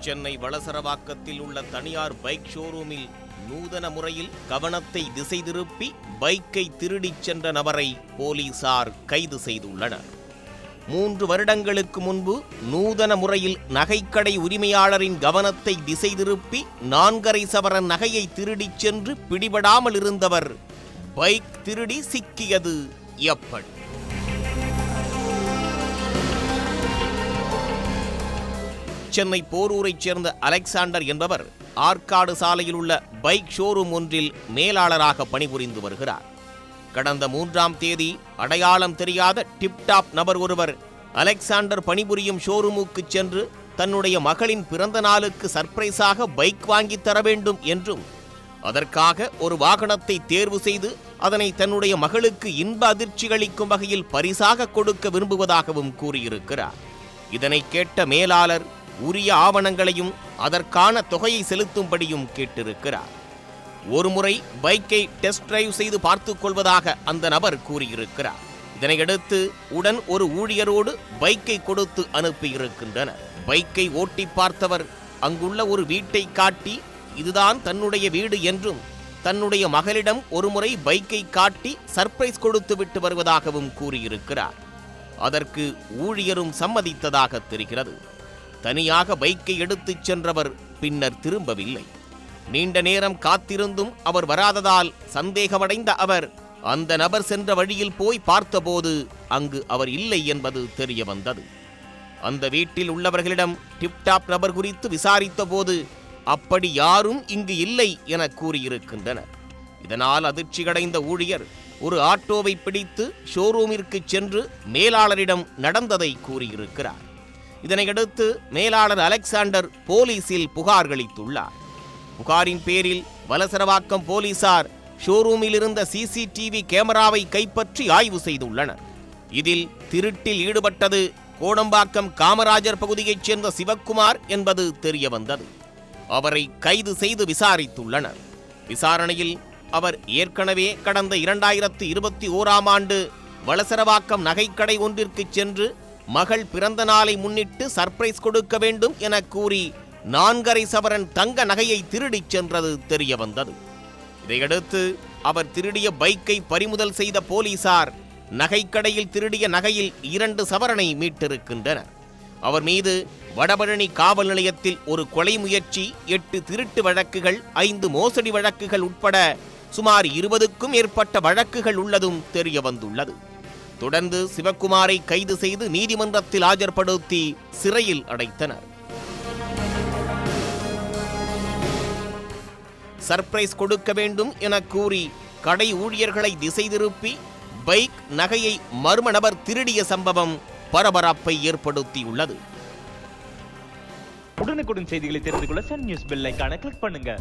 சென்னை வளசரவாக்கத்தில் உள்ள தனியார் பைக் ஷோரூமில் நூதன முறையில் கவனத்தை திசை திருப்பி பைக்கை திருடிச் சென்ற நபரை போலீசார் கைது செய்துள்ளனர். 3 வருடங்களுக்கு முன்பு நூதன முறையில் நகைக்கடை உரிமையாளரின் கவனத்தை திசை திருப்பி 4.5 சவரன் நகையை திருடிச் சென்று பிடிபடாமல் இருந்தவர் பைக் திருடி சிக்கியது எப்படி? சென்னை போரூரைச் சேர்ந்த அலெக்சாண்டர் என்பவர் ஆற்காடு சாலையில் உள்ள பைக் ஷோரூம் ஒன்றில் மேலாளராக பணிபுரிந்து வருகிறார். கடந்த 3ஆம் தேதி அடையாளம் தெரியாத டிப்டாப் நபர் ஒருவர் அலெக்சாண்டர் பணிபுரியும் ஷோரூமுக்கு சென்று தன்னுடைய மகளின் பிறந்த நாளுக்கு சர்ப்ரைஸாக பைக் வாங்கி தர வேண்டும் என்றும் அதற்காக ஒரு வாகனத்தை தேர்வு செய்து அதனை தன்னுடைய மகளுக்கு இன்ப அதிர்ச்சி அளிக்கும் வகையில் பரிசாக கொடுக்க விரும்புவதாகவும் கூறியிருக்கிறார். இதனை கேட்ட மேலாளர் உரிய ஆவணங்களையும் அதற்கான தொகையை செலுத்தும்படியும் கேட்டிருக்கிறார். ஒருமுறை பைக்கை டெஸ்ட் டிரைவ் செய்து பார்த்துக் கொள்வதாக அந்த நபர் கூறியிருக்கிறார். இதனையடுத்து உடன் ஒரு ஊழியரோடு பைக்கை கொடுத்து அனுப்பியிருக்கின்றனர். பைக்கை ஓட்டி பார்த்தவர் அங்குள்ள ஒரு வீட்டை காட்டி இதுதான் தன்னுடைய வீடு என்றும் தன்னுடைய மகளிடம் ஒருமுறை பைக்கை காட்டி சர்ப்ரைஸ் கொடுத்து விட்டு வருவதாகவும் கூறியிருக்கிறார். அதற்கு ஊழியரும் சம்மதித்ததாக தெரிகிறது. தனியாக பைக்கை எடுத்துச் சென்றவர் பின்னர் திரும்பவில்லை. நீண்ட நேரம் காத்திருந்தும் அவர் வராததால் சந்தேகமடைந்த அவர் அந்த நபர் சென்ற வழியில் போய் பார்த்தபோது அங்கு அவர் இல்லை என்பது தெரிய வந்தது. அந்த வீட்டில் உள்ளவர்களிடம் டிப்டாப் நபர் குறித்து விசாரித்த போது அப்படி யாரும் இங்கு இல்லை என கூறியிருக்கின்றனர். இதனால் அதிர்ச்சியடைந்த ஊழியர் ஒரு ஆட்டோவை பிடித்து ஷோரூமிற்கு சென்று மேலாளரிடம் நடந்ததை கூறியிருக்கிறார். இதனையடுத்து மேலாளர் அலெக்சாண்டர் போலீசில் புகார் அளித்துள்ளார். புகாரின் பேரில் வலசரவாக்கம் போலீசார் ஷோரூமில் இருந்த சிசிடிவி கேமராவை கைப்பற்றி ஆய்வு செய்துள்ளனர். இதில் திருட்டில் ஈடுபட்டது கோடம்பாக்கம் காமராஜர் பகுதியைச் சேர்ந்த சிவக்குமார் என்பது தெரிய வந்தது. அவரை கைது செய்து விசாரித்துள்ளனர். விசாரணையில் அவர் ஏற்கனவே கடந்த 2021ஆம் ஆண்டு வலசரவாக்கம் நகைக்கடை ஒன்றிற்கு சென்று மகள் பிறந்த நாளை முன்னிட்டு சர்ப்ரைஸ் கொடுக்க வேண்டும் என கூறி 4.5 சவரன் தங்க நகையை திருடிச் சென்றது தெரிய வந்தது. இதையடுத்து அவர் திருடிய பைக்கை பறிமுதல் செய்த போலீசார் நகைக்கடையில் திருடிய நகையில் 2 சவரனை மீட்டிருக்கின்றனர். அவர் மீது வடபழனி காவல் நிலையத்தில் ஒரு கொலை முயற்சி, 8 திருட்டு வழக்குகள், 5 மோசடி வழக்குகள் உட்பட சுமார் 20க்கும் மேற்பட்ட வழக்குகள் உள்ளதும் தெரிய வந்துள்ளது. தொடர்ந்து சிவக்குமாரை கைது செய்து நீதிமன்றத்தில் ஆஜர்படுத்தி சிறையில் அடைத்தனர். சர்ப்ரைஸ் கொடுக்க வேண்டும் என கூறி கடை ஊழியர்களை திசை திருப்பி பைக் நகையை மர்ம நபர் திருடிய சம்பவம் பரபரப்பை ஏற்படுத்தியுள்ளது. உடனுக்குடன் செய்திகளை தெரிந்து கொள்ள சன் நியூஸ் பெல் ஐகானை கிளிக் பண்ணுங்க.